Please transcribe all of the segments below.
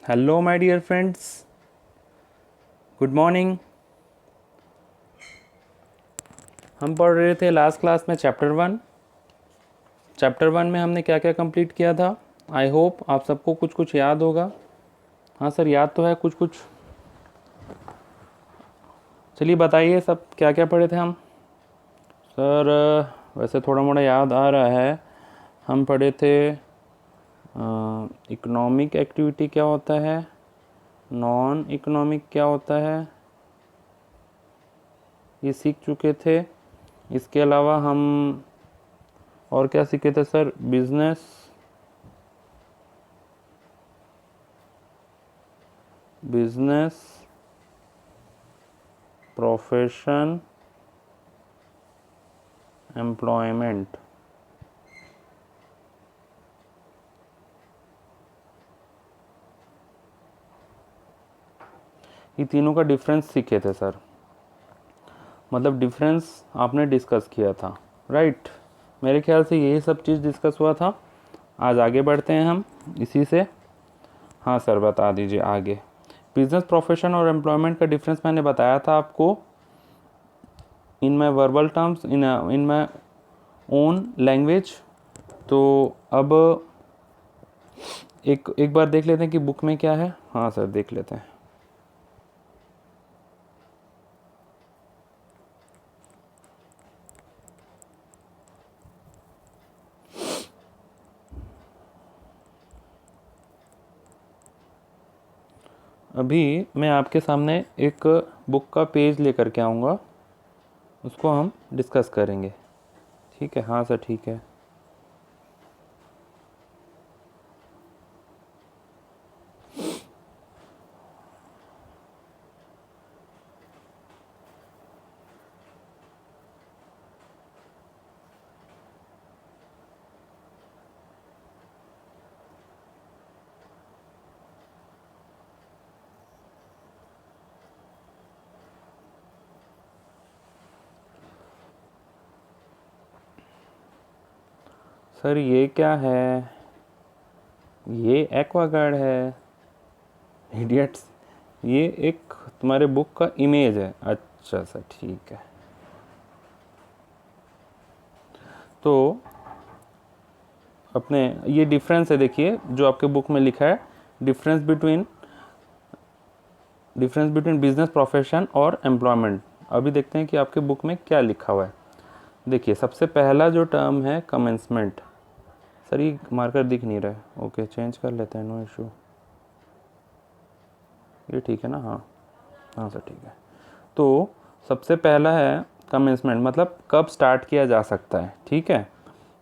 Hello my dear friends, good morning. हम पढ़ रहे थे लास्ट क्लास में चैप्टर वन में हमने क्या क्या कंप्लीट किया था। आई होप आप सबको कुछ कुछ याद होगा। हाँ सर, याद तो है कुछ कुछ। चलिए बताइए सब क्या क्या पढ़े थे हम। सर वैसे थोड़ा मोड़ा याद आ रहा है। हम पढ़े थे इकोनॉमिक एक्टिविटी क्या होता है, नॉन इकोनॉमिक क्या होता है, ये सीख चुके थे। इसके अलावा हम और क्या सीखे थे सर? बिजनेस प्रोफेशन एम्प्लॉयमेंट, ये तीनों का डिफरेंस सीखे थे सर। मतलब डिफरेंस आपने डिस्कस किया था, राइट? मेरे ख्याल से यही सब चीज़ डिस्कस हुआ था। आज आगे बढ़ते हैं हम इसी से। हाँ सर, बता दीजिए आगे। बिजनेस प्रोफेशन और एम्प्लॉयमेंट का डिफरेंस मैंने बताया था आपको in my verbal terms, in my own language. तो अब एक बार देख लेते हैं कि बुक में क्या है। हाँ सर, देख लेते हैं। अभी मैं आपके सामने एक बुक का पेज लेकर के आऊँगा, उसको हम डिस्कस करेंगे। ठीक है? हाँ सर, ठीक है। सर ये क्या है? ये एक्वागार्ड है, इडियट्स। ये एक तुम्हारे बुक का इमेज है। अच्छा सर, ठीक है। तो अपने ये डिफरेंस है, देखिए जो आपके बुक में लिखा है, डिफरेंस बिटवीन बिजनेस प्रोफेशन और एम्प्लॉयमेंट। अभी देखते हैं कि आपके बुक में क्या लिखा हुआ है। देखिए सबसे पहला जो टर्म है कमेंसमेंट। सर ये मार्कर दिख नहीं रहा है। ओके, चेंज कर लेते हैं, नो इशू। ये ठीक है ना? हाँ हाँ सर, ठीक है। तो सबसे पहला है कमेंसमेंट, मतलब कब स्टार्ट किया जा सकता है। ठीक है,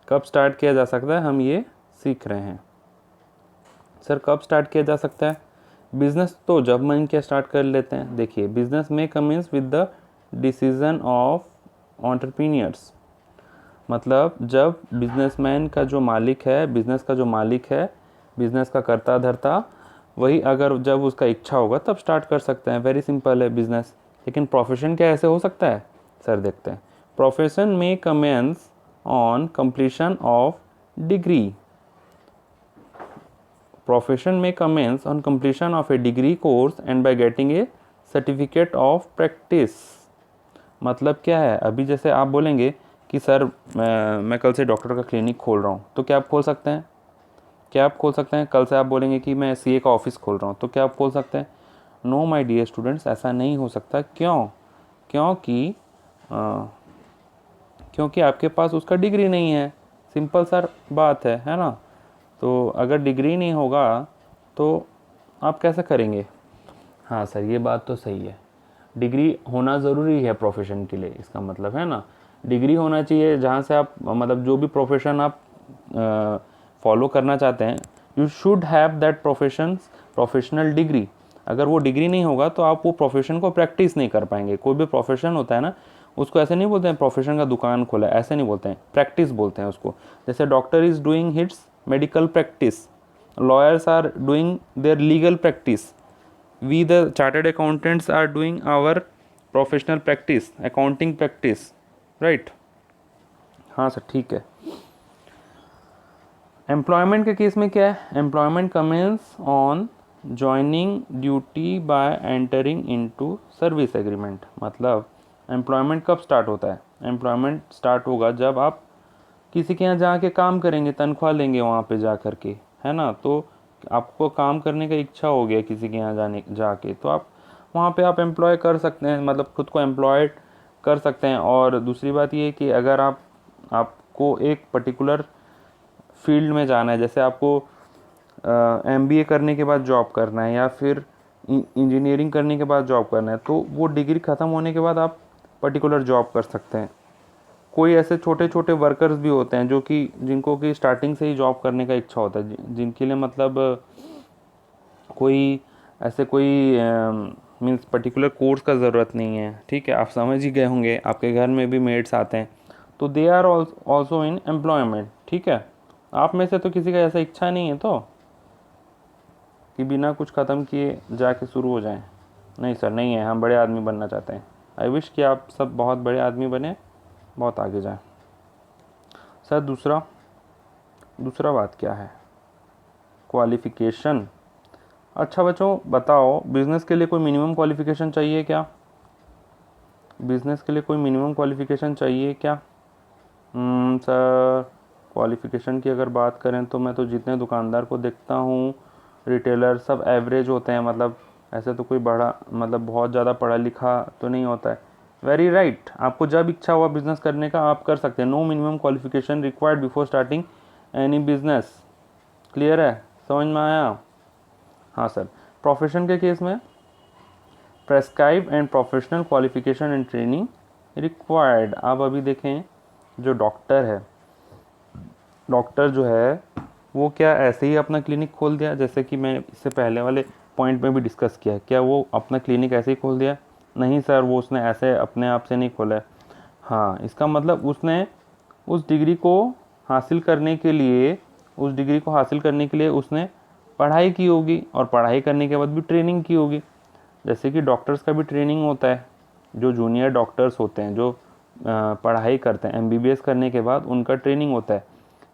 कब स्टार्ट किया जा सकता है, हम ये सीख रहे हैं। सर कब स्टार्ट किया जा सकता है बिजनेस? तो जब मन किया स्टार्ट कर लेते हैं। देखिए बिजनेस में commence with the decision of entrepreneurs. मतलब जब बिजनेसमैन का जो मालिक है, बिजनेस का जो मालिक है, बिजनेस का कर्ता धर्ता, वही अगर जब उसका इच्छा होगा तब स्टार्ट कर सकते हैं। वेरी सिंपल है बिजनेस। लेकिन प्रोफेशन क्या ऐसे हो सकता है? सर देखते हैं। प्रोफेशन में commence on completion of degree. Profession may commence on completion of a degree course and by getting a certificate of practice। मतलब क्या है? अभी जैसे आप बोलेंगे कि सर मैं कल से डॉक्टर का क्लिनिक खोल रहा हूँ, तो क्या आप खोल सकते हैं? क्या आप खोल सकते हैं? कल से आप बोलेंगे कि मैं सीए का ऑफिस खोल रहा हूँ, तो क्या आप खोल सकते हैं? नो माय डियर स्टूडेंट्स, ऐसा नहीं हो सकता। क्यों? क्योंकि क्योंकि आपके पास उसका डिग्री नहीं है। सिंपल सर बात है ना? तो अगर डिग्री नहीं होगा तो आप कैसे करेंगे? हाँ सर, ये बात तो सही है। डिग्री होना ज़रूरी है प्रोफेशन के लिए, इसका मतलब है ना। डिग्री होना चाहिए जहाँ से आप मतलब जो भी प्रोफेशन आप फॉलो करना चाहते हैं, you should have that professional degree. अगर वो डिग्री नहीं होगा तो आप वो प्रोफेशन को प्रैक्टिस नहीं कर पाएंगे। कोई भी प्रोफेशन होता है ना, उसको ऐसे नहीं बोलते हैं प्रोफेशन का दुकान खोला, ऐसे नहीं बोलते हैं, प्रैक्टिस बोलते हैं उसको। जैसे doctor is doing hits medical practice, lawyers are doing their legal practice, we the chartered accountants are doing our professional practice, accounting practice, right? हाँ सर, ठीक है। एम्प्लॉयमेंट के केस में क्या है? Employment commence on joining duty by entering into service agreement, मतलब employment कब start होता है? एम्प्लॉयमेंट स्टार्ट होगा जब आप किसी के यहाँ जाके काम करेंगे, तनख्वाह लेंगे वहाँ पे जा कर के, है ना। तो आपको काम करने का इच्छा हो गया किसी के यहाँ जाके, तो आप वहाँ पे आप एम्प्लॉय कर सकते हैं, मतलब खुद को एम्प्लॉयड कर सकते हैं। और दूसरी बात ये है कि अगर आपको एक पर्टिकुलर फील्ड में जाना है, जैसे आपको MBA करने के बाद जॉब करना है या फिर इंजीनियरिंग करने के बाद जॉब करना है, तो वो डिग्री ख़त्म होने के बाद आप पर्टिकुलर जॉब कर सकते हैं। कोई ऐसे छोटे छोटे वर्कर्स भी होते हैं जो कि जिनको कि स्टार्टिंग से ही जॉब करने का इच्छा होता है, जिनके लिए मतलब कोई ऐसे कोई मीन्स पर्टिकुलर कोर्स का ज़रूरत नहीं है, ठीक है। आप समझ ही गए होंगे, आपके घर में भी मेड्स आते हैं, तो they are also in employment, ठीक है। आप में से तो किसी का ऐसा इच्छा नहीं है तो कि बिना कुछ ख़त्म किए जाके शुरू हो जाएं? नहीं सर, नहीं है, हम बड़े आदमी बनना चाहते हैं। आई विश कि आप सब बहुत बड़े आदमी बने, बहुत आगे जाएं। सर दूसरा बात क्या है? क्वालिफ़िकेशन। अच्छा बच्चों बताओ, बिज़नेस के लिए कोई मिनिमम क्वालिफ़िकेशन चाहिए क्या? बिज़नेस के लिए कोई मिनिमम क्वालिफ़िकेशन चाहिए क्या? सर क्वालिफ़िकेशन की अगर बात करें तो मैं तो जितने दुकानदार को देखता हूँ, रिटेलर, सब एवरेज होते हैं, मतलब ऐसे तो कोई बड़ा मतलब बहुत ज़्यादा पढ़ा लिखा तो नहीं होता है। वेरी राइट, आपको जब इच्छा हुआ बिज़नेस करने का आप कर सकते हैं। No minimum qualification required before starting any business. Clear है? समझ में आया? हाँ सर। प्रोफेशन के केस में prescribe and professional qualification and training required. आप अभी देखें, जो डॉक्टर जो है वो क्या ऐसे ही अपना क्लिनिक खोल दिया? जैसे कि मैं इससे पहले वाले पॉइंट में भी डिस्कस किया है, क्या वो अपना क्लिनिक ऐसे ही खोल दिया? नहीं सर, वो उसने ऐसे अपने आप से नहीं खोला है। हाँ, इसका मतलब उसने उस डिग्री को हासिल करने के लिए उसने पढ़ाई की होगी, और पढ़ाई करने के बाद भी ट्रेनिंग की होगी। जैसे कि डॉक्टर्स का भी ट्रेनिंग होता है, जो जूनियर डॉक्टर्स होते हैं, जो पढ़ाई करते हैं MBBS करने के बाद उनका ट्रेनिंग होता है,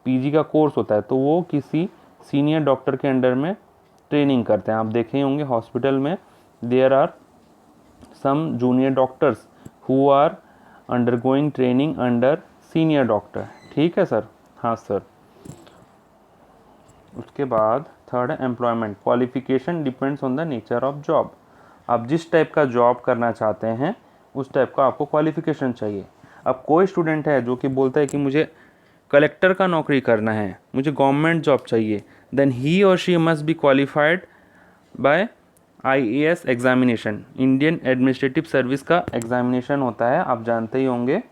PG का कोर्स होता है, तो वो किसी सीनियर डॉक्टर के अंडर में ट्रेनिंग करते हैं। आप देखे होंगे हॉस्पिटल में there are some junior doctors who are undergoing training under senior doctor, ठीक है सर? हाँ सर। उसके बाद थर्ड है employment. Qualification depends on the nature of job. आप जिस टाइप का जॉब करना चाहते हैं उस टाइप का आपको क्वालिफिकेशन चाहिए। अब कोई स्टूडेंट है जो कि बोलता है कि मुझे कलेक्टर का नौकरी करना है, मुझे गवर्नमेंट जॉब चाहिए, देन ही और she must be qualified by IAS examination. Indian administrative service का एग्जामिनेशन होता है, आप जानते ही होंगे।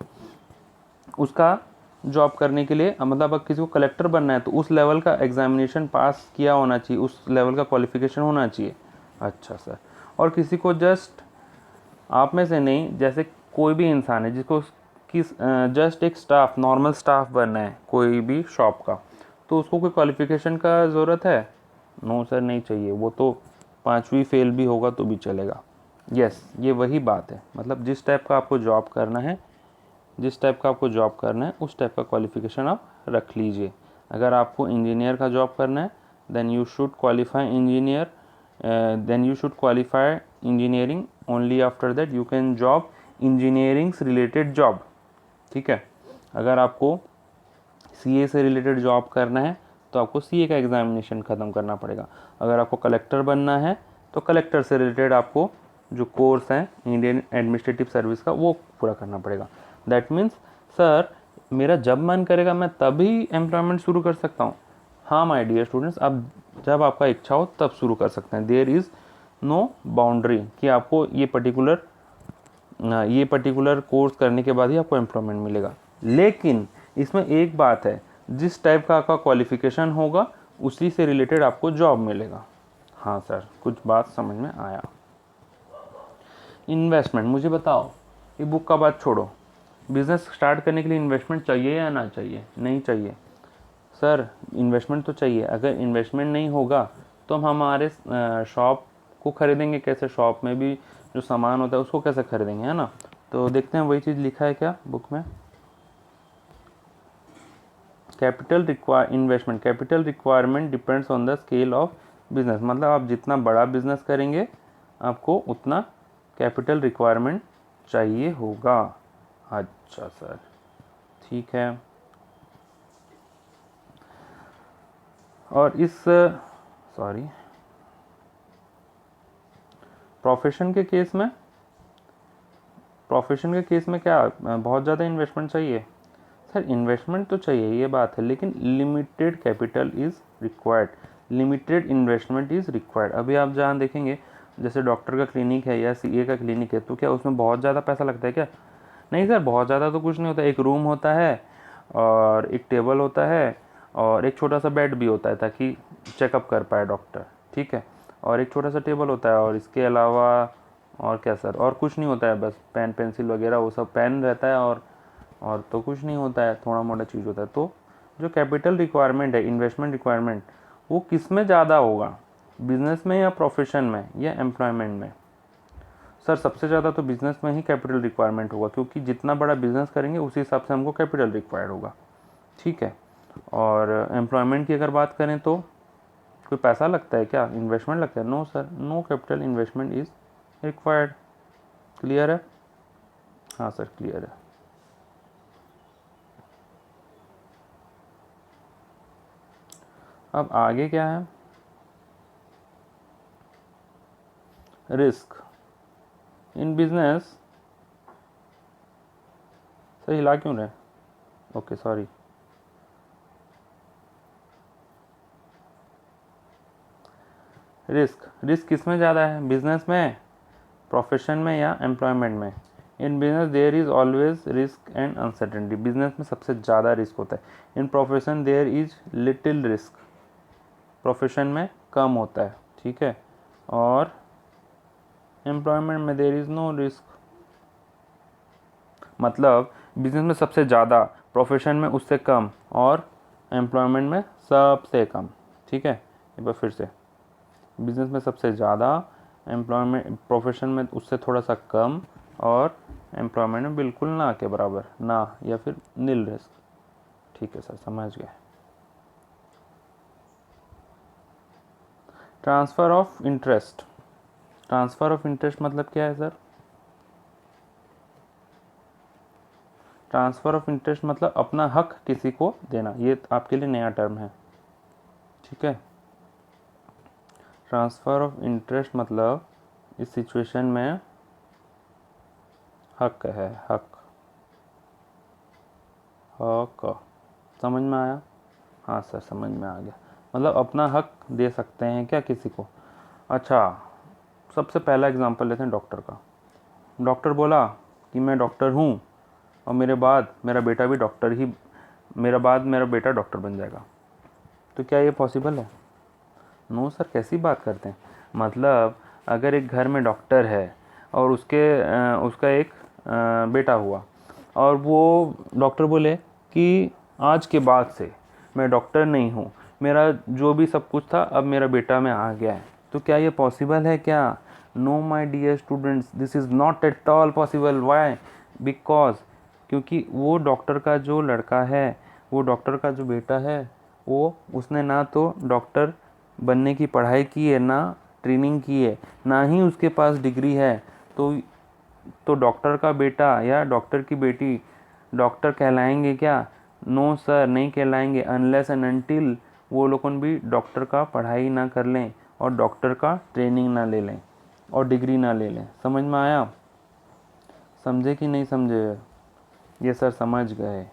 उसका जॉब करने के लिए मतलब अगर किसी को कलेक्टर बनना है तो उस लेवल का एग्जामिनेशन पास किया होना चाहिए, उस लेवल का क्वालिफिकेशन होना चाहिए। अच्छा सर। और किसी को जस्ट आप में से नहीं, जैसे कोई भी इंसान है जिसको जस्ट एक स्टाफ, नॉर्मल स्टाफ बनना है कोई भी शॉप का, तो उसको कोई क्वालिफिकेशन का ज़रूरत है? नो सर, नहीं चाहिए। वो तो 5वीं फेल भी होगा तो भी चलेगा। यस, ये वही बात है। मतलब जिस टाइप का आपको जॉब करना है उस टाइप का क्वालिफिकेशन आप रख लीजिए। अगर आपको इंजीनियर का जॉब करना है then you should qualify engineering, only after that you can job engineering से रिलेटेड जॉब, ठीक है। अगर आपको CA से रिलेटेड जॉब करना है तो आपको CA का एग्जामिनेशन ख़त्म करना पड़ेगा। अगर आपको कलेक्टर बनना है तो कलेक्टर से रिलेटेड आपको जो कोर्स है इंडियन एडमिनिस्ट्रेटिव सर्विस का वो पूरा करना पड़ेगा। दैट मीन्स सर मेरा जब मन करेगा मैं तभी एम्प्लॉयमेंट शुरू कर सकता हूँ? हाँ माय डियर स्टूडेंट्स, आप जब आपका इच्छा हो तब शुरू कर सकते हैं। देयर इज़ नो बाउंड्री कि आपको ये पर्टिकुलर कोर्स करने के बाद ही आपको एम्प्लॉयमेंट मिलेगा। लेकिन इसमें एक बात है, जिस टाइप का आपका क्वालिफिकेशन होगा उसी से रिलेटेड आपको जॉब मिलेगा। हाँ सर, कुछ बात समझ में आया। इन्वेस्टमेंट, मुझे बताओ, ये बुक का बात छोड़ो, बिज़नेस स्टार्ट करने के लिए इन्वेस्टमेंट चाहिए या ना चाहिए? नहीं चाहिए सर, इन्वेस्टमेंट तो चाहिए। अगर इन्वेस्टमेंट नहीं होगा तो हम हमारे शॉप को खरीदेंगे कैसे? शॉप में भी जो सामान होता है उसको कैसे खरीदेंगे, है ना? तो देखते हैं वही चीज़ लिखा है क्या बुक में। Capital requirement depends on the scale of business मतलब आप जितना बड़ा बिजनेस करेंगे आपको उतना कैपिटल रिक्वायरमेंट चाहिए होगा। अच्छा सर, ठीक है। और इस सॉरी प्रोफेशन के केस में क्या बहुत ज़्यादा इन्वेस्टमेंट चाहिए? सर इन्वेस्टमेंट तो चाहिए, ये बात है, लेकिन limited capital is required, limited investment is required. अभी आप जहाँ देखेंगे जैसे डॉक्टर का क्लिनिक है या सीए का क्लिनिक है, तो क्या उसमें बहुत ज़्यादा पैसा लगता है क्या? नहीं सर, बहुत ज़्यादा तो कुछ नहीं होता। एक रूम होता है और एक टेबल होता है और एक छोटा सा बेड भी होता है ताकि चेकअप कर पाए डॉक्टर, ठीक है। और एक छोटा सा टेबल होता है और इसके अलावा और क्या सर, और कुछ नहीं होता है, बस पेन पेंसिल वगैरह वो सब, पेन रहता है और तो कुछ नहीं होता है, थोड़ा मोटा चीज़ होता है। तो जो कैपिटल रिक्वायरमेंट है, इन्वेस्टमेंट रिक्वायरमेंट, वो किस में ज़्यादा होगा, बिजनेस में या प्रोफेशन में या एम्प्लॉयमेंट में? सर सबसे ज़्यादा तो बिज़नेस में ही कैपिटल रिक्वायरमेंट होगा, क्योंकि जितना बड़ा बिज़नेस करेंगे उसी हिसाब से हमको कैपिटल रिक्वायर्ड होगा, ठीक है। और एम्प्लॉयमेंट की अगर बात करें तो कोई पैसा लगता है क्या, इन्वेस्टमेंट लगता है? No sir, no capital investment is required. Clear है? हाँ सर क्लियर है। अब आगे क्या है, रिस्क इन बिजनेस। सर हिला क्यों रहे? Okay sorry. रिस्क किस में ज़्यादा है, बिजनेस में, प्रोफेशन में या एम्प्लॉयमेंट में? In business there is always risk and uncertainty, business में सबसे ज़्यादा रिस्क होता है। In profession there is little risk, profession में कम होता है, ठीक है। और एम्प्लॉयमेंट में देयर इज़ नो रिस्क, मतलब बिजनेस में सबसे ज़्यादा, प्रोफेशन में उससे कम और एम्प्लॉयमेंट में सबसे कम, ठीक है। एक बार फिर से, बिजनेस में सबसे ज़्यादा, एम्प्लॉयमेंट प्रोफेशन में उससे थोड़ा सा कम और एम्प्लॉयमेंट में बिल्कुल ना के बराबर, ना या फिर नील रिस्क, ठीक है सर समझ गए। Transfer of interest, transfer of interest मतलब क्या है सर? ट्रांसफ़र ऑफ इंटरेस्ट मतलब अपना हक किसी को देना, ये आपके लिए नया टर्म है, ठीक है। ट्रांसफ़र ऑफ इंटरेस्ट मतलब इस सिचुएशन में हक है, हक, हक, समझ में आया? हाँ सर समझ में आ गया, मतलब अपना हक दे सकते हैं क्या किसी को। अच्छा, सबसे पहला एग्जांपल लेते हैं डॉक्टर का। डॉक्टर बोला कि मैं डॉक्टर हूँ और मेरे बाद मेरा बेटा भी डॉक्टर ही, मेरा बेटा डॉक्टर बन जाएगा, तो क्या ये पॉसिबल है? नो सर, कैसी बात करते हैं, मतलब अगर एक घर में डॉक्टर है और उसका एक बेटा हुआ और वो डॉक्टर बोले कि आज के बाद से मैं डॉक्टर नहीं हूँ, मेरा जो भी सब कुछ था अब मेरा बेटा में आ गया है, तो क्या ये पॉसिबल है क्या? No my dear students, this is not at all possible. Why? Because क्योंकि वो डॉक्टर का जो लड़का है, वो डॉक्टर का जो बेटा है, वो उसने ना तो डॉक्टर बनने की पढ़ाई की है, ना ट्रेनिंग की है, ना ही उसके पास डिग्री है, तो डॉक्टर का बेटा या डॉक्टर की बेटी डॉक्टर कहलाएंगे क्या? नो सर, नहीं कहलाएंगे, अनलेस एंड अनटिल वो लोगों भी डॉक्टर का पढ़ाई ना कर लें और डॉक्टर का ट्रेनिंग ना ले लें और डिग्री ना ले लें। समझ में आया? समझे कि नहीं समझे? ये सर समझ गए।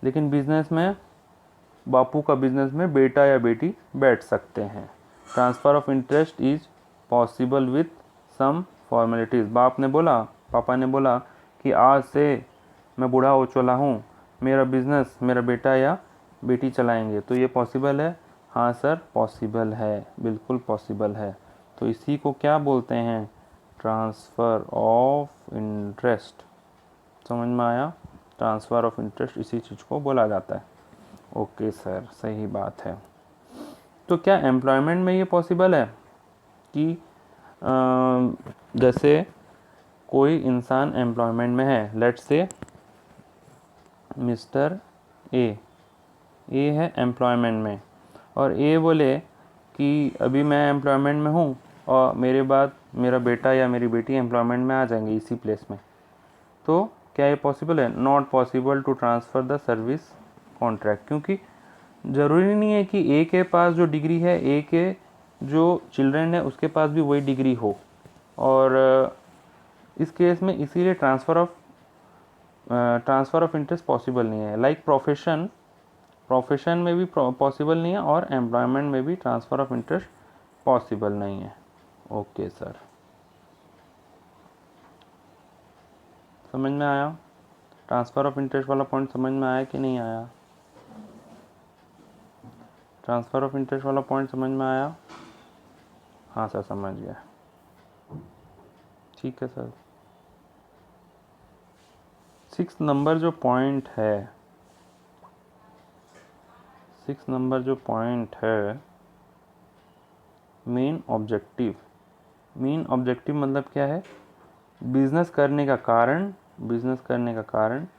लेकिन बिजनेस में, बापू का बिजनेस में बेटा या बेटी बैठ सकते हैं। Transfer of interest is possible with some formalities. पापा ने बोला कि आज से मैं बूढ़ा हो चला हूँ, मेरा बिजनेस मेरा बेटा या बेटी चलाएंगे, तो ये पॉसिबल है? हाँ सर पॉसिबल है, बिल्कुल पॉसिबल है। तो इसी को क्या बोलते हैं? Transfer of interest. समझ में आया? ट्रांसफ़र ऑफ इंटरेस्ट इसी चीज़ को बोला जाता है। ओके सर, सही बात है। तो क्या एम्प्लॉयमेंट में ये पॉसिबल है कि जैसे कोई इंसान एम्प्लॉयमेंट में है, लेट्स से मिस्टर ए है एम्प्लॉयमेंट में, और ए बोले कि अभी मैं एम्प्लॉयमेंट में हूँ और मेरे बाद मेरा बेटा या मेरी बेटी एम्प्लॉयमेंट में आ जाएंगे इसी प्लेस में, तो क्या ये पॉसिबल है? Not possible to transfer the service contract, क्योंकि ज़रूरी नहीं है कि ए के पास जो डिग्री है, ए के जो चिल्ड्रन है उसके पास भी वही डिग्री हो। और इस केस में इसीलिए ट्रांसफ़र ऑफ इंटरेस्ट पॉसिबल नहीं है। लाइक प्रोफेशन में भी पॉसिबल नहीं है और एम्प्लॉयमेंट में भी ट्रांसफ़र ऑफ इंटरेस्ट पॉसिबल नहीं है। ओके सर, समझ में आया? ट्रांसफ़र ऑफ इंटरेस्ट वाला पॉइंट समझ में आया कि नहीं आया? ट्रांसफ़र ऑफ इंटरेस्ट वाला पॉइंट समझ में आया? हाँ सर, समझ गया। ठीक है सर। 6 नंबर जो पॉइंट है, मेन ऑब्जेक्टिव मतलब क्या है? बिजनेस करने का कारण,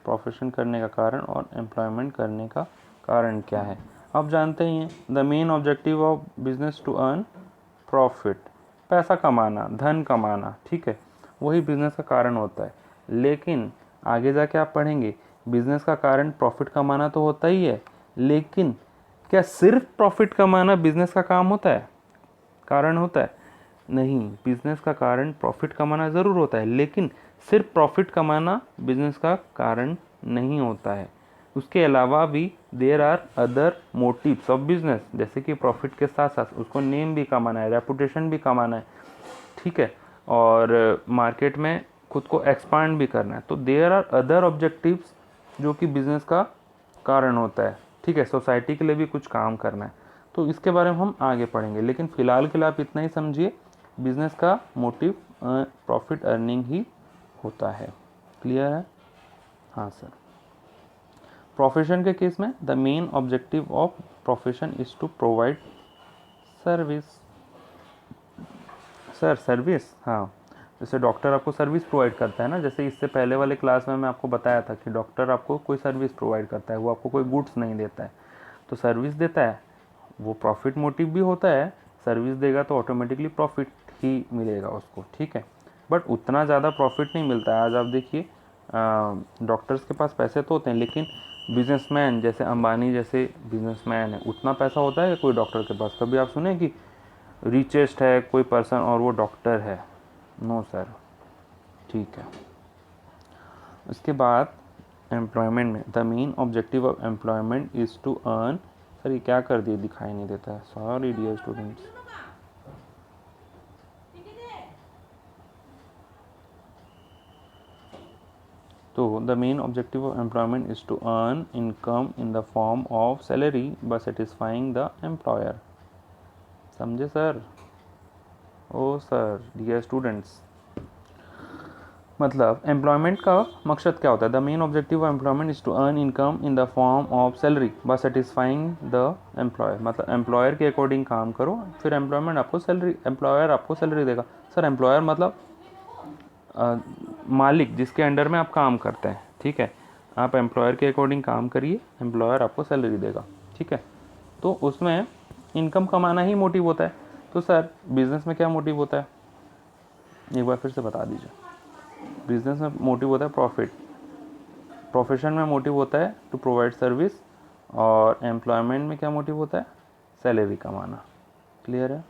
प्रोफेशन करने का कारण और एम्प्लॉयमेंट करने का कारण क्या है? आप जानते ही हैं, the main objective of business to earn profit, पैसा कमाना, धन कमाना, ठीक है, वही बिजनेस का कारण होता है। लेकिन आगे जाके आप पढ़ेंगे, बिजनेस का कारण प्रॉफिट कमाना तो होता ही है, लेकिन क्या सिर्फ प्रॉफिट कमाना बिजनेस का काम होता है, कारण होता है? नहीं, बिजनेस का कारण प्रॉफिट कमाना ज़रूर होता है, लेकिन सिर्फ प्रॉफिट कमाना बिजनेस का कारण नहीं होता है। उसके अलावा भी there are other motives of business, जैसे कि प्रॉफिट के साथ साथ उसको नेम भी कमाना है, रेपुटेशन भी कमाना है, ठीक है, और मार्केट में खुद को एक्सपांड भी करना है। तो देयर आर अदर ऑब्जेक्टिव्स जो कि बिजनेस का कारण होता है, ठीक है, सोसाइटी के लिए भी कुछ काम करना है। तो इसके बारे में हम आगे पढ़ेंगे, लेकिन फ़िलहाल के लिए आप इतना ही समझिए, बिजनेस का मोटिव प्रॉफिट अर्निंग ही होता है। क्लियर है? हाँ सर। प्रोफेशन के केस में the main objective of profession is to provide service. Sir service, हाँ, जैसे डॉक्टर आपको सर्विस प्रोवाइड करता है ना, जैसे इससे पहले वाले क्लास में मैं आपको बताया था कि डॉक्टर आपको कोई सर्विस प्रोवाइड करता है, वो आपको कोई गुड्स नहीं देता है, तो सर्विस देता है, वो प्रॉफिट मोटिव भी होता है। सर्विस देगा तो ऑटोमेटिकली प्रॉफिट ही मिलेगा उसको, ठीक है, बट उतना ज़्यादा प्रॉफिट नहीं मिलता है। आज आप देखिए, डॉक्टर्स के पास पैसे तो होते हैं, लेकिन बिजनेसमैन जैसे अंबानी जैसे बिजनेसमैन है, उतना पैसा होता है कोई डॉक्टर के पास? कभी आप सुने कि रिचेस्ट है कोई पर्सन और वो डॉक्टर है? नो सर, ठीक है। उसके बाद एम्प्लॉयमेंट में the main objective of employment is to earn. Sir ये क्या कर दिए, दिखाई नहीं देता है, सॉरी डियर स्टूडेंट्स। तो the main objective of employment is to earn income in the form of salary by satisfying the employer. समझे sir? Oh sir, dear students, मतलब एम्प्लॉयमेंट का मकसद क्या होता है? The main objective of employment is to earn income in the form of salary by satisfying the employer, मतलब employer के according काम करो, फिर एम्प्लॉयमेंट आपको सैलरी, एम्प्लॉयर आपको सैलरी देगा। सर एम्प्लॉयर मतलब मालिक जिसके अंडर में आप काम करते हैं, ठीक है, आप एम्प्लॉयर के अकॉर्डिंग काम करिए, एम्प्लॉयर आपको सैलरी देगा, ठीक है, तो उसमें इनकम कमाना ही मोटिव होता है। तो सर बिजनेस में क्या मोटिव होता है, एक बार फिर से बता दीजिए। बिजनेस में मोटिव होता है प्रॉफिट, प्रोफेशन में मोटिव होता है टू प्रोवाइड सर्विस, और एम्प्लॉयमेंट में क्या मोटिव होता है? सैलरी कमाना। क्लियर है?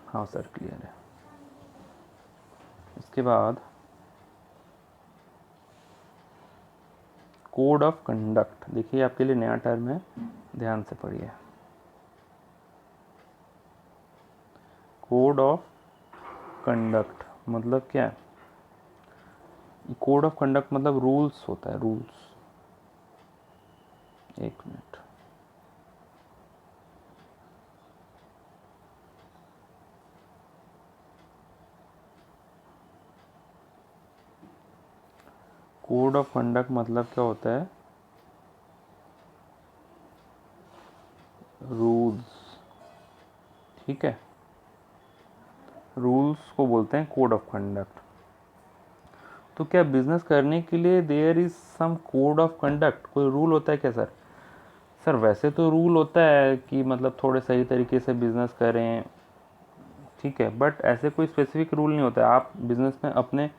हाँ सर क्लियर है। इसके बाद कोड ऑफ कंडक्ट, देखिए आपके लिए नया टर्म है, ध्यान से पढ़िए। कोड ऑफ कंडक्ट मतलब क्या है? कोड ऑफ कंडक्ट मतलब रूल्स होता है, रूल्स। एक मिनट, कोड ऑफ कंडक्ट मतलब क्या होता है? रूल्स, ठीक है, रूल्स को बोलते हैं कोड ऑफ कंडक्ट। तो क्या बिजनेस करने के लिए there is some code of conduct, कोई रूल होता है क्या सर? सर वैसे तो रूल होता है कि मतलब थोड़े सही तरीके से बिज़नेस करें, ठीक है, बट ऐसे कोई स्पेसिफिक रूल नहीं होता है। आप बिज़नेस में अपने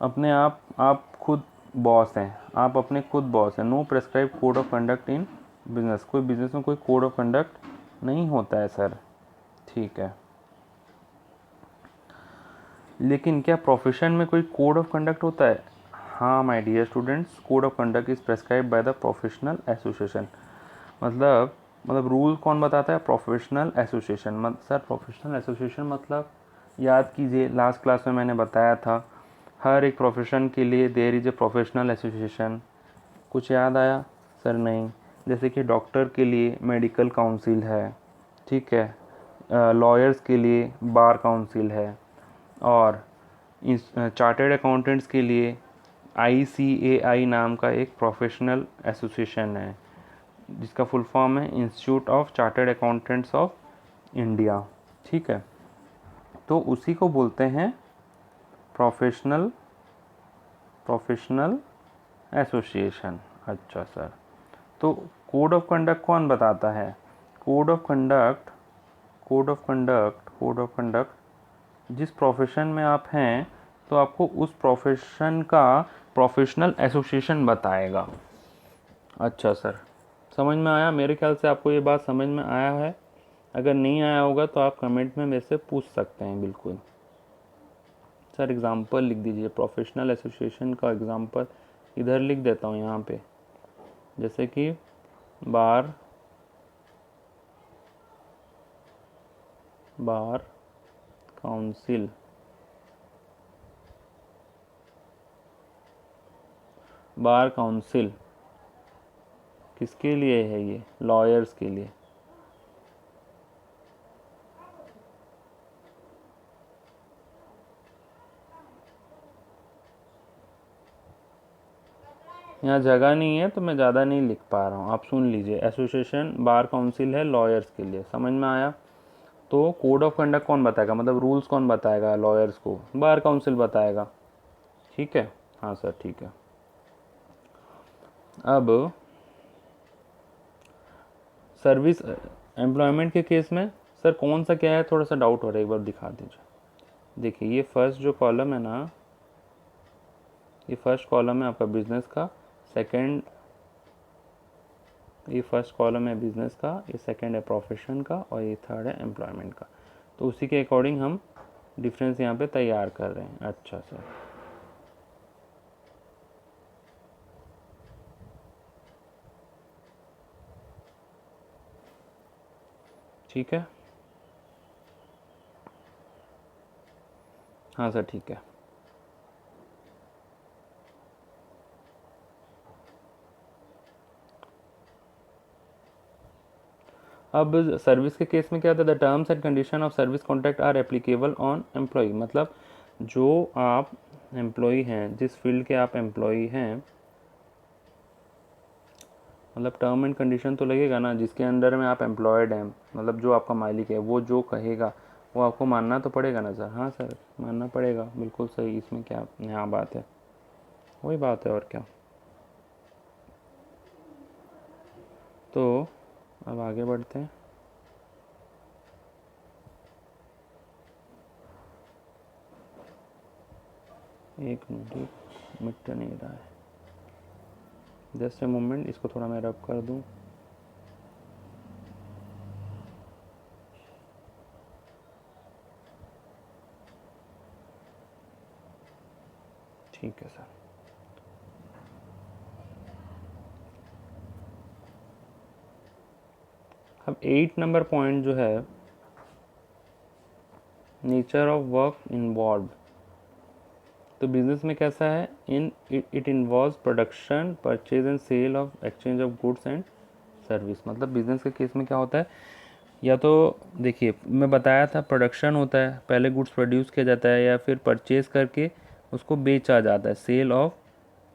अपने आप खुद बॉस हैं, आप अपने खुद बॉस हैं। No prescribe code of conduct in business, कोई बिजनेस में कोई कोड ऑफ कंडक्ट नहीं होता है सर, ठीक है। लेकिन क्या प्रोफेशन में कोई कोड ऑफ कंडक्ट होता है? हाँ my dear students, code of conduct is prescribe by the professional association. मतलब रूल कौन बताता है? Professional association. Sir professional association मतलब याद कीजिए, लास्ट क्लास में मैंने बताया था, हर एक प्रोफेशन के लिए there is a professional association. कुछ याद आया? सर नहीं। जैसे कि डॉक्टर के लिए मेडिकल काउंसिल है, ठीक है, लॉयर्स के लिए बार काउंसिल है, और चार्टर्ड अकाउंटेंट्स के लिए ICAI नाम का एक प्रोफेशनल एसोसिएशन है, जिसका फुल फॉर्म है institute of chartered accountants of India, ठीक है। तो उसी को बोलते हैं प्रोफेशनल एसोसिएशन। अच्छा सर, तो कोड ऑफ कंडक्ट कौन बताता है? कोड ऑफ कंडक्ट जिस प्रोफेशन में आप हैं, तो आपको उस प्रोफेशन का प्रोफेशनल एसोसिएशन बताएगा। अच्छा सर, समझ में आया? मेरे ख्याल से आपको ये बात समझ में आया है। अगर नहीं आया होगा तो आप कमेंट में मेरे से पूछ सकते हैं, बिल्कुल। सर एग्ज़ाम्पल लिख दीजिए, प्रोफेशनल एसोसिएशन का एग्ज़ाम्पल इधर लिख देता हूँ यहाँ पे, जैसे कि बार काउंसिल, बार काउंसिल किसके लिए है? ये लॉयर्स के लिए। यहाँ जगह नहीं है तो मैं ज़्यादा नहीं लिख पा रहा हूँ, आप सुन लीजिए। एसोसिएशन बार काउंसिल है लॉयर्स के लिए, समझ में आया? तो कोड ऑफ कंडक्ट कौन बताएगा, मतलब रूल्स कौन बताएगा लॉयर्स को? बार काउंसिल बताएगा, ठीक है। हाँ सर, ठीक है। अब सर्विस एम्प्लॉयमेंट के केस में सर कौन सा क्या है, थोड़ा सा डाउट हो रहा है, एक बार दिखा दीजिए। देखिए ये फर्स्ट जो कॉलम है ना, ये फर्स्ट कॉलम है आपका बिजनेस का, सेकंड, ये फर्स्ट कॉलम है बिजनेस का, ये सेकंड है प्रोफेशन का, और ये थर्ड है एम्प्लॉयमेंट का। तो उसी के अकॉर्डिंग हम डिफरेंस यहाँ पे तैयार कर रहे हैं। अच्छा सर, ठीक है। हाँ सर, ठीक है। अब सर्विस के केस में क्या होता है? The terms and condition of service contract are applicable on employ. मतलब जो आप एम्प्लॉय हैं, जिस फील्ड के आप एम्प्लॉय हैं, मतलब टर्म एंड कंडीशन तो लगेगा ना, जिसके अंडर में आप एम्प्लॉयड हैं, मतलब जो आपका मालिक है वो जो कहेगा वो आपको मानना तो पड़ेगा ना सर? हाँ सर, मानना पड़ेगा, बिल्कुल सही। इसमें क्या नया बात है? वही बात है, और क्या। तो अब आगे बढ़ते हैं। एक मिनट, मिट नहीं रहा है, जस्ट ए मोमेंट, इसको थोड़ा मैं रब कर दूं। ठीक है सर। अब 8 नंबर पॉइंट जो है, नेचर ऑफ वर्क इन्वॉल्व। तो बिजनेस में कैसा है? It involve production, purchase and sale of exchange of goods and service. मतलब बिजनेस के केस में क्या होता है? या तो देखिए, मैं बताया था प्रोडक्शन होता है, पहले गुड्स प्रोड्यूस किया जाता है, या फिर परचेज करके उसको बेचा जाता है, sale of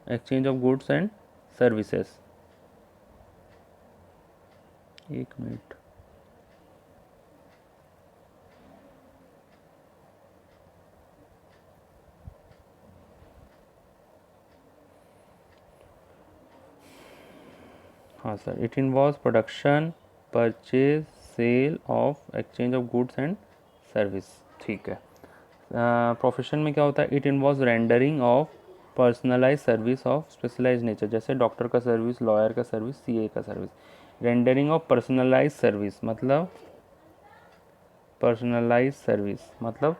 exchange of goods and services. एक मिनट, हाँ sir, it involves production, purchase, sale of, exchange of goods and service. ठीक है। प्रोफेशन में क्या होता है? It involves rendering of personalise service of specialise nature, जैसे डॉक्टर का सर्विस, लॉयर का सर्विस, सीए का service. Rendering of personalise service मतलब, पर्सनलाइज सर्विस मतलब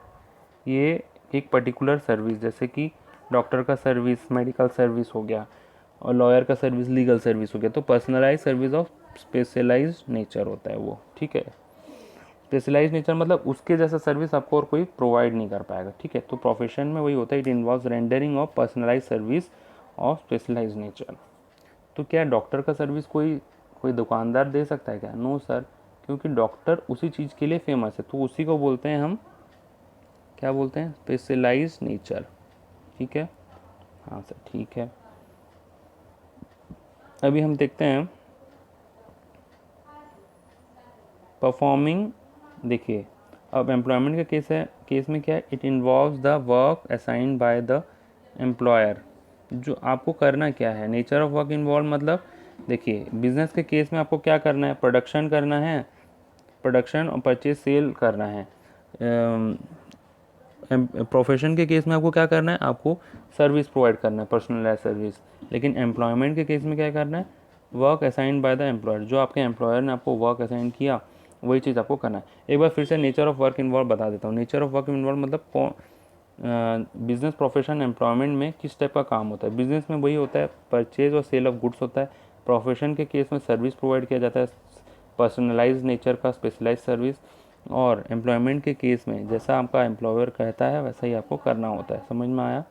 ये एक पर्टिकुलर सर्विस, जैसे कि डॉक्टर का सर्विस मेडिकल सर्विस हो गया और लॉयर का सर्विस लीगल सर्विस हो गया। तो personalise service of specialise nature होता है वो। ठीक है। स्पेशलाइज नेचर मतलब उसके जैसा सर्विस आपको और कोई प्रोवाइड नहीं कर पाएगा। ठीक है। तो प्रोफेशन में वही होता है, it involves rendering of personalise service of specialise nature. तो क्या डॉक्टर का सर्विस कोई कोई दुकानदार दे सकता है क्या? नो सर, क्योंकि डॉक्टर उसी चीज़ के लिए फेमस है, तो उसी को बोलते हैं हम, क्या बोलते हैं? Specialise nature. ठीक है। हाँ सर, ठीक है। अभी हम देखते हैं परफॉर्मिंग। देखिए, अब एम्प्लॉयमेंट का केस है, केस में क्या है? It involves the work assigned by the employer. जो आपको करना क्या है? नेचर ऑफ वर्क इन्वॉल्व मतलब, देखिए बिजनेस के केस में आपको क्या करना है? प्रोडक्शन करना है, प्रोडक्शन और परचेज सेल करना है। प्रोफेशन के केस में आपको क्या करना है? आपको सर्विस प्रोवाइड करना है, पर्सनलाइज सर्विस। लेकिन एम्प्लॉयमेंट के केस में क्या करना है? Work assigned by the employer. जो आपके एम्प्लॉयर ने आपको वर्क असाइन किया वही चीज़ आपको करना है। एक बार फिर से नेचर ऑफ वर्क इन्वॉल्व बता देता हूँ। नेचर ऑफ वर्क इन्वॉल्व मतलब बिजनेस, प्रोफेशन, एम्प्लॉयमेंट में किस टाइप का काम होता है। बिजनेस में वही होता है, परचेज और सेल ऑफ गुड्स होता है। प्रोफेशन के केस में सर्विस प्रोवाइड किया जाता है, पर्सनलाइज नेचर का स्पेशलाइज सर्विस। और एम्प्लॉयमेंट के केस में जैसा आपका एम्प्लॉयर कहता है वैसा ही आपको करना होता है। समझ में आया?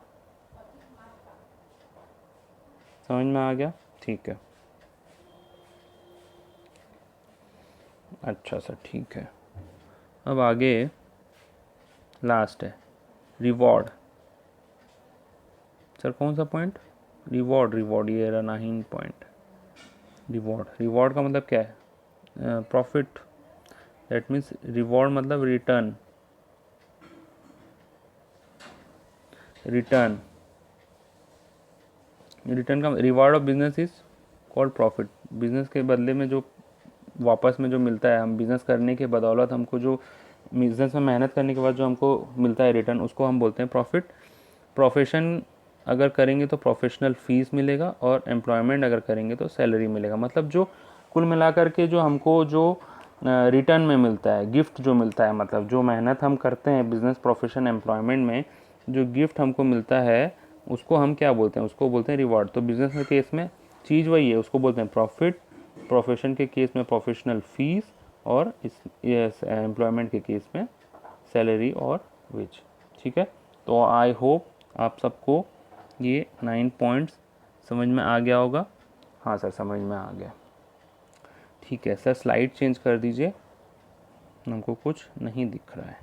समझ में आ गया? ठीक है। अच्छा सर, ठीक है। अब आगे लास्ट है रिवॉर्ड। सर कौन सा पॉइंट? रिवॉर्ड। रिवॉर्ड ये रहा 9 पॉइंट। रिवॉर्ड, रिवॉर्ड का मतलब क्या है? प्रॉफिट। दैट मीन्स रिवॉर्ड मतलब रिटर्न। रिटर्न, रिटर्न का reward of business is called profit. Business के बदले में जो वापस में जो मिलता है, हम बिज़नेस करने के बदौलत हमको जो बिज़नेस में मेहनत करने के बाद जो हमको मिलता है रिटर्न, उसको हम बोलते हैं प्रॉफिट। प्रोफेशन अगर करेंगे तो प्रोफेशनल फीस मिलेगा, और एम्प्लॉयमेंट अगर करेंगे तो सैलरी मिलेगा। मतलब जो कुल मिलाकर के जो हमको जो रिटर्न में मिलता है, गिफ्ट जो मिलता है, मतलब जो मेहनत हम करते हैं बिजनेस, प्रोफेशन, एम्प्लॉयमेंट में जो गिफ्ट हमको मिलता है उसको हम क्या बोलते हैं? उसको बोलते हैं रिवॉर्ड। तो बिजनेस के केस में चीज़ वही है, उसको बोलते हैं प्रॉफिट। प्रोफेशन के केस में प्रोफेशनल फीस, और इस एम्प्लॉयमेंट के केस में सैलरी और वेज। ठीक है। तो आई होप आप सबको ये 9 पॉइंट्स समझ में आ गया होगा। हाँ सर, समझ में आ गया। ठीक है सर, स्लाइड चेंज कर दीजिए, हमको कुछ नहीं दिख रहा है।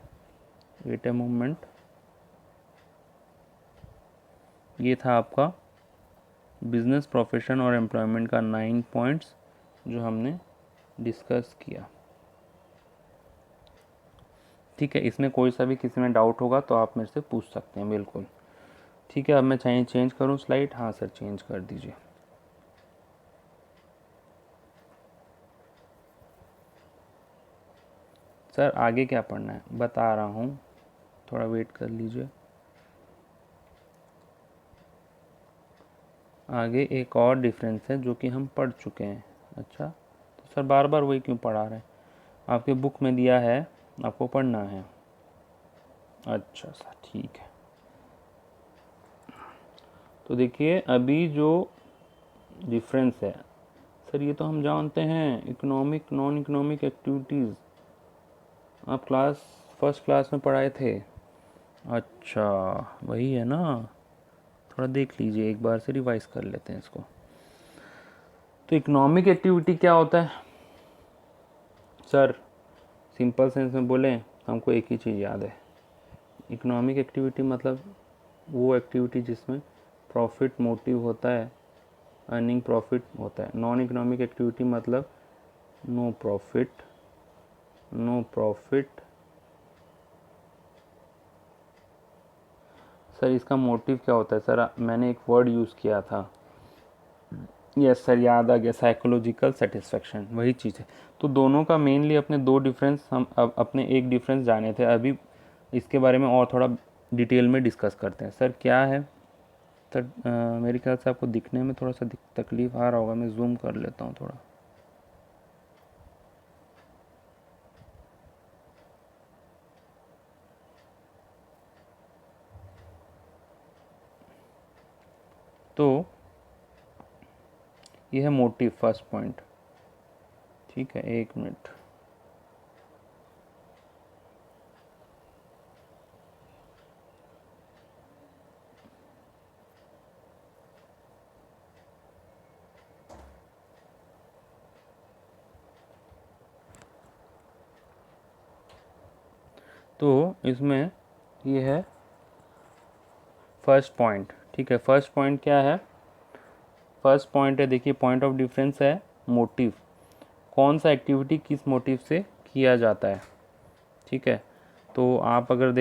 Wait a moment. ये था आपका बिजनेस, प्रोफेशन और एम्प्लॉयमेंट का 9 पॉइंट्स जो हमने डिस्कस किया। ठीक है, इसमें कोई सा भी किसी में डाउट होगा तो आप मेरे से पूछ सकते हैं, बिल्कुल। ठीक है, अब मैं चाहे चेंज करूं स्लाइड? हाँ सर, चेंज कर दीजिए। सर आगे क्या पढ़ना है बता रहा हूँ, थोड़ा वेट कर लीजिए। आगे एक और डिफरेंस है जो कि हम पढ़ चुके हैं। अच्छा, तो सर बार बार वही क्यों पढ़ा रहे हैं? आपके बुक में दिया है, आपको पढ़ना है। अच्छा सर, ठीक है। तो देखिए अभी जो डिफरेंस है सर, ये तो हम जानते हैं, इकोनॉमिक नॉन इकोनॉमिक एक्टिविटीज़ आप फर्स्ट क्लास में पढ़ाए थे। अच्छा, वही है ना? थोड़ा देख लीजिए, एक बार से रिवाइज कर लेते हैं इसको। तो इकोनॉमिक एक्टिविटी क्या होता है सर? सिंपल सेंस में बोलें, हमको एक ही चीज़ याद है। इकोनॉमिक एक्टिविटी मतलब वो एक्टिविटी जिसमें प्रॉफिट मोटिव होता है, अर्निंग प्रॉफिट होता है। नॉन इकोनॉमिक एक्टिविटी मतलब no profit, no profit. Sir इसका मोटिव क्या होता है? सर मैंने एक वर्ड यूज़ किया था, यस सर, याद आ गया, साइकोलॉजिकल सेटिस्फेक्शन, वही चीज़ है। तो दोनों का मेनली अपने दो डिफरेंस, हम अब अपने एक डिफरेंस जाने थे, अभी इसके बारे में और थोड़ा डिटेल में डिस्कस करते हैं। सर क्या है सर, मेरे ख्याल से आपको दिखने में थोड़ा सा तकलीफ आ रहा होगा, मैं जूम कर लेता हूँ थोड़ा। तो ये है मोटिव, फर्स्ट पॉइंट। ठीक है, एक मिनट। तो इसमें ये है फर्स्ट पॉइंट। ठीक है, फर्स्ट पॉइंट क्या है? फर्स्ट पॉइंट है, देखिए पॉइंट ऑफ डिफरेंस है मोटिव, कौन सा एक्टिविटी किस मोटिव से किया जाता है। ठीक है, तो आप अगर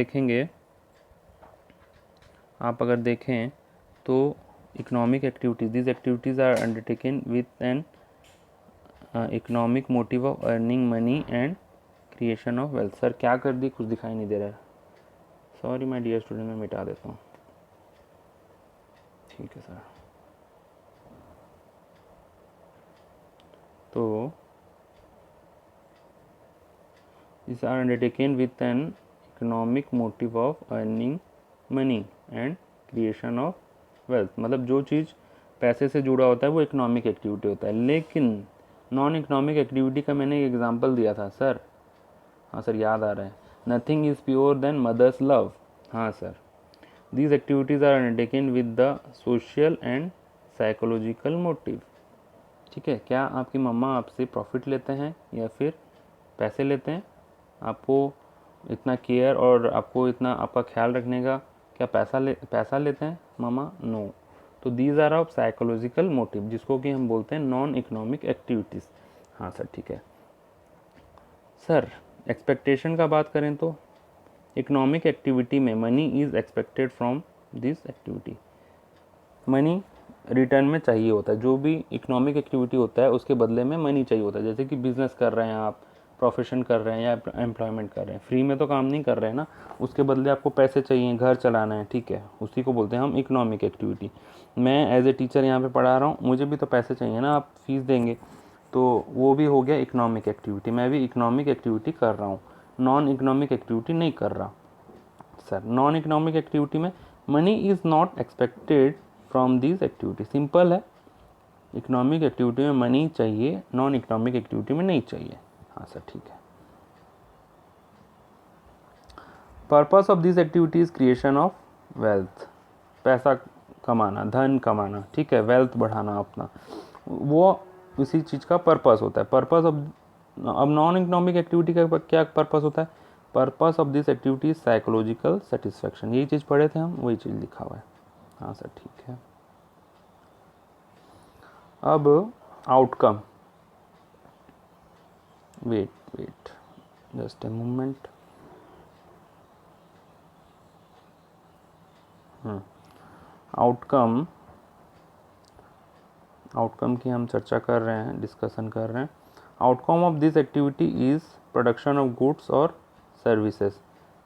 देखें तो economic activities, this activities are undertaken with an economic motive of earning money and creation of wealth. Sir क्या कर दी, कुछ दिखाई नहीं दे रहा है, सॉरी माय डियर स्टूडेंट, मैं मिटा देता हूँ। ठीक है सर, तो these are undertaken with an economic motive of earning money and creation of wealth। मतलब जो चीज़ पैसे से जुड़ा होता है वो इकोनॉमिक एक्टिविटी होता है। लेकिन नॉन इकोनॉमिक एक्टिविटी का मैंने एक एग्जांपल दिया था सर, हाँ सर याद आ रहा है, nothing is pure than mother's love. हाँ sir, these activities are undertaken with the social and psychological motive. ठीक है, क्या आपकी मम्मा आपसे प्रॉफिट लेते हैं या फिर पैसे लेते हैं? आपको इतना केयर और आपको इतना आपका ख्याल रखने का क्या पैसा लेते हैं मामा? नो। तो these are of psychological motive, जिसको कि हम बोलते हैं नॉन इकोनॉमिक एक्टिविटीज़। हाँ सर ठीक है। सर एक्सपेक्टेशन का बात करें तो इकोनॉमिक एक्टिविटी में money is expected from this activity, money return में चाहिए होता है। जो भी इकोनॉमिक एक्टिविटी होता है उसके बदले में मनी चाहिए होता है। जैसे कि बिज़नेस कर रहे हैं आप, प्रोफेशन कर रहे हैं या एम्प्लॉयमेंट कर रहे हैं, फ्री में तो काम नहीं कर रहे हैं ना, उसके बदले आपको पैसे चाहिए, घर चलाना है। ठीक है, उसी को बोलते हैं हम इकोनॉमिक एक्टिविटी। मैं एज ए टीचर यहाँ पे पढ़ा रहा हूँ, मुझे भी तो पैसे चाहिए ना, आप फीस देंगे, तो वो भी हो गया इकोनॉमिक एक्टिविटी। मैं भी इकोनॉमिक एक्टिविटी कर रहा हूँ, नॉन इकोनॉमिक एक्टिविटी नहीं कर रहा। सर नॉन इकोनॉमिक एक्टिविटी में money is not expected from this activity, simple है। इकोनॉमिक एक्टिविटी में मनी चाहिए, नॉन इकोनॉमिक एक्टिविटी में नहीं चाहिए। हाँ सर ठीक है। Purpose of this activity is creation of wealth, पैसा कमाना, धन कमाना। ठीक है, वेल्थ बढ़ाना अपना, वो इसी चीज़ का पर्पस होता है। पर्पस ऑफ, अब नॉन इकोनॉमिक एक्टिविटी का क्या पर्पस होता है? Purpose of this activity psychological satisfaction, यही चीज़ पढ़े थे हम, वही चीज़ लिखा हुआ है। हाँ सर ठीक है। अब outcome, wait just a moment. Outcome की हम चर्चा कर रहे हैं, डिस्कशन कर रहे हैं। Outcome of this activity is production of goods और सर्विसेज।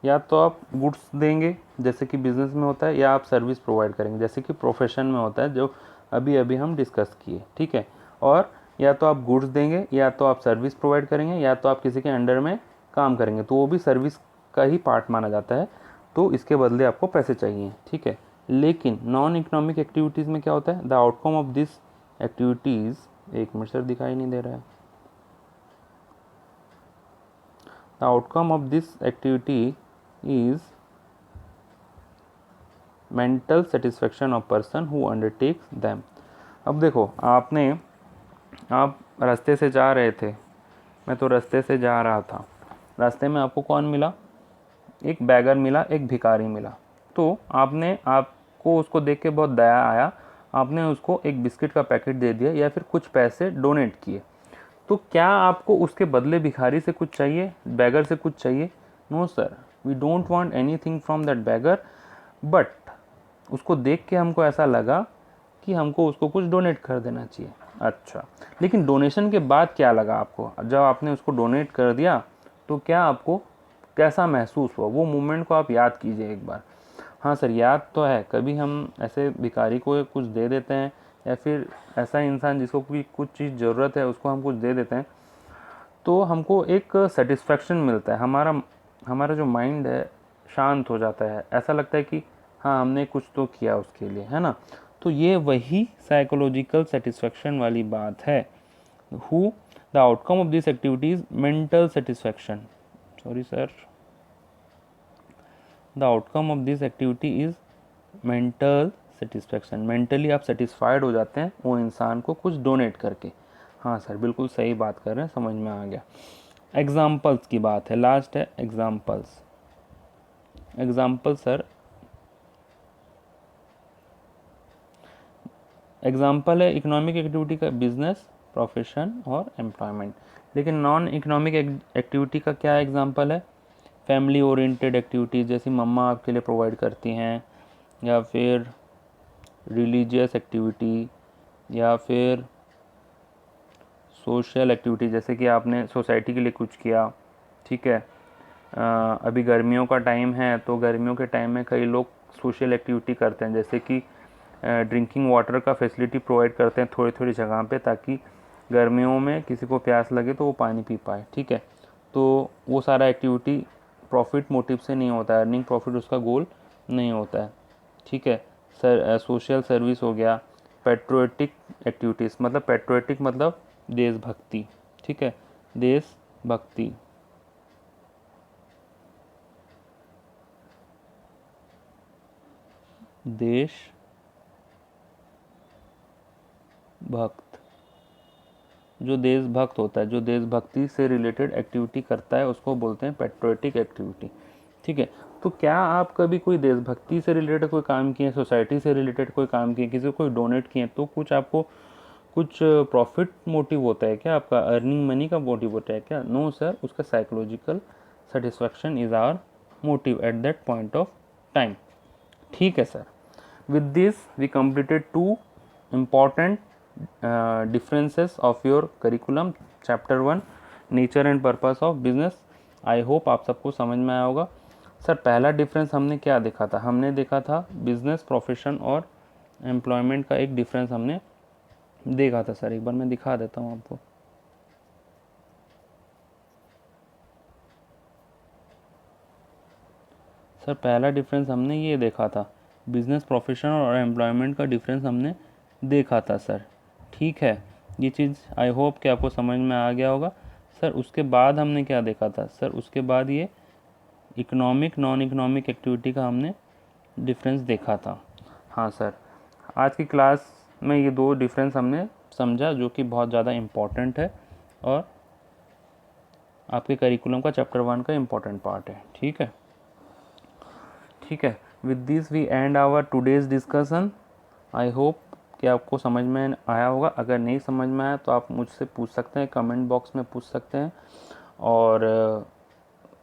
या तो आप गुड्स देंगे जैसे कि बिजनेस में होता है, या आप सर्विस प्रोवाइड करेंगे जैसे कि प्रोफेशन में होता है, जो अभी अभी हम डिस्कस किए। ठीक है, और या तो आप गुड्स देंगे, या तो आप सर्विस प्रोवाइड करेंगे, या तो आप किसी के अंडर में काम करेंगे, तो वो भी सर्विस का ही पार्ट माना जाता है, तो इसके बदले आपको पैसे चाहिए। ठीक है, लेकिन नॉन इकोनॉमिक एक्टिविटीज़ में क्या होता है? The outcome of this activities, एक मिनट सर दिखाई नहीं दे रहा है, the outcome of this activity is mental satisfaction of person who undertakes them. अब देखो, आप रास्ते से जा रहे थे, मैं तो रास्ते से जा रहा था, रास्ते में आपको कौन मिला? एक बैगर मिला, एक भिखारी मिला। तो आपको उसको देख के बहुत दया आया, आपने उसको एक बिस्किट का पैकेट दे दिया या फिर कुछ पैसे डोनेट किए। तो क्या आपको उसके बदले भिखारी से कुछ चाहिए, बैगर से कुछ चाहिए? No sir, we don't want anything from that beggar, but उसको देख के हमको ऐसा लगा कि हमको उसको कुछ डोनेट कर देना चाहिए। अच्छा, लेकिन डोनेशन के बाद क्या लगा आपको? जब आपने उसको डोनेट कर दिया तो क्या आपको कैसा महसूस हुआ? वो मोमेंट को आप याद कीजिए एक बार। हाँ सर, याद तो है। कभी हम ऐसे भिखारी को कुछ दे देते हैं या फिर ऐसा इंसान जिसको कोई कुछ चीज़ ज़रूरत है उसको हम कुछ दे देते हैं तो हमको एक सेटिस्फेक्शन मिलता है। हमारा जो माइंड है शांत हो जाता है। ऐसा लगता है कि हाँ, हमने कुछ तो किया उसके लिए, है ना। तो ये वही साइकोलॉजिकल सेटिस्फेक्शन वाली बात है। Who the outcome of this activity is mental satisfaction. Sorry sir, the outcome of this activity is mental satisfaction. Mentally आप सेटिस्फाइड हो जाते हैं वो इंसान को कुछ डोनेट करके। हाँ सर, बिल्कुल सही बात कर रहे हैं, समझ में आ गया। एग्जाम्पल्स की बात है, लास्ट है एग्जाम्पल्स। एग्जाम्पल सर, एग्जाम्पल है इकोनॉमिक एक्टिविटी का बिजनेस, प्रोफेशन और एम्प्लॉयमेंट। लेकिन नॉन इकोनॉमिक एक्टिविटी का क्या एग्जाम्पल है? फैमिली ओरिएंटेड एक्टिविटीज़, जैसी मम्मा आपके लिए प्रोवाइड करती हैं, या फिर रिलीजियस एक्टिविटी, या फिर सोशल एक्टिविटी, जैसे कि आपने सोसाइटी के लिए कुछ किया। ठीक है, अभी गर्मियों का टाइम है तो गर्मियों के टाइम में कई लोग सोशल एक्टिविटी करते हैं, जैसे कि ड्रिंकिंग वाटर का फैसिलिटी प्रोवाइड करते हैं थोड़ी थोड़ी जगह पे, ताकि गर्मियों में किसी को प्यास लगे तो वो पानी पी पाए। ठीक है, तो वो सारा एक्टिविटी प्रॉफिट मोटिव से नहीं होता है, अर्निंग प्रॉफिट उसका गोल नहीं होता है। ठीक है सर, सोशल सर्विस हो गया। पेट्रोटिक एक्टिविटीज़, मतलब पेट्रोटिक मतलब देशभक्ति। ठीक है, देशभक्ति। देश भक्त, जो देशभक्त होता है, जो देशभक्ति से रिलेटेड एक्टिविटी करता है, उसको बोलते हैं पेट्रोटिक एक्टिविटी। ठीक है, तो क्या आप कभी कोई देशभक्ति से रिलेटेड कोई काम किए, सोसाइटी से रिलेटेड कोई काम किए, किसी को कोई डोनेट किए, तो कुछ आपको कुछ प्रॉफिट मोटिव होता है क्या? आपका अर्निंग मनी का मोटिव होता है क्या? नो सर, उसका psychological satisfaction is our motive at that point of time. ठीक है sir, with this we completed two important differences of your curriculum, chapter 1 nature and purpose of business. I hope आप सबको समझ में आया होगा। Sir, पहला डिफरेंस हमने क्या देखा था? हमने देखा था बिजनेस, प्रोफेशन और एम्प्लॉयमेंट का एक डिफरेंस हमने देखा था। सर, एक बार मैं दिखा देता हूँ आपको। सर, पहला डिफरेंस हमने ये देखा था, बिजनेस, प्रोफेशन और एम्प्लॉयमेंट का डिफरेंस हमने देखा था सर। ठीक है, ये चीज़ आई होप कि आपको समझ में आ गया होगा। सर, उसके बाद हमने क्या देखा था? सर, उसके बाद ये इकोनॉमिक, नॉन इकोनॉमिक एक्टिविटी का हमने डिफरेंस देखा था। हाँ सर, आज की क्लास में ये दो डिफरेंस हमने समझा, जो कि बहुत ज़्यादा इम्पॉर्टेंट है और आपके करिकुलम का चैप्टर 1 का इम्पॉर्टेंट पार्ट है। ठीक है, ठीक है। With this we end our today's discussion. I hope कि आपको समझ में आया होगा। अगर नहीं समझ में आया तो आप मुझसे पूछ सकते हैं, कमेंट बॉक्स में पूछ सकते हैं। और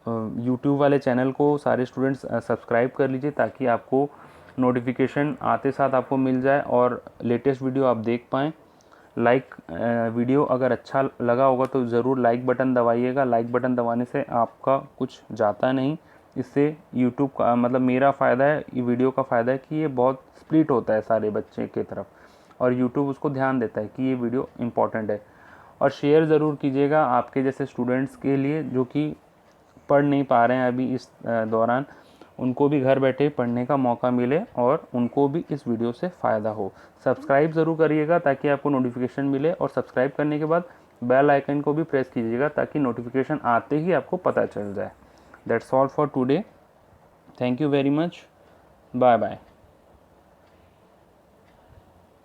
यूट्यूब वाले चैनल को सारे स्टूडेंट्स सब्सक्राइब कर लीजिए, ताकि आपको नोटिफिकेशन आते साथ आपको मिल जाए और लेटेस्ट वीडियो आप देख पाएँ। लाइक वीडियो अगर अच्छा लगा होगा तो ज़रूर लाइक बटन दबाइएगा। लाइक बटन दबाने से आपका कुछ जाता नहीं, इससे यूट्यूब का मतलब मेरा फ़ायदा है, ये वीडियो का फ़ायदा है कि ये बहुत स्प्लिट होता है सारे बच्चे की तरफ, और यूट्यूब उसको ध्यान देता है कि ये वीडियो इम्पॉर्टेंट है। और शेयर ज़रूर कीजिएगा आपके जैसे स्टूडेंट्स के लिए जो कि पढ़ नहीं पा रहे हैं अभी इस दौरान, उनको भी घर बैठे पढ़ने का मौका मिले और उनको भी इस वीडियो से फ़ायदा हो। सब्सक्राइब ज़रूर करिएगा ताकि आपको नोटिफिकेशन मिले, और सब्सक्राइब करने के बाद बेल आइकन को भी प्रेस कीजिएगा ताकि नोटिफिकेशन आते ही आपको पता चल जाए। That's all for today. Thank you very much. Bye bye.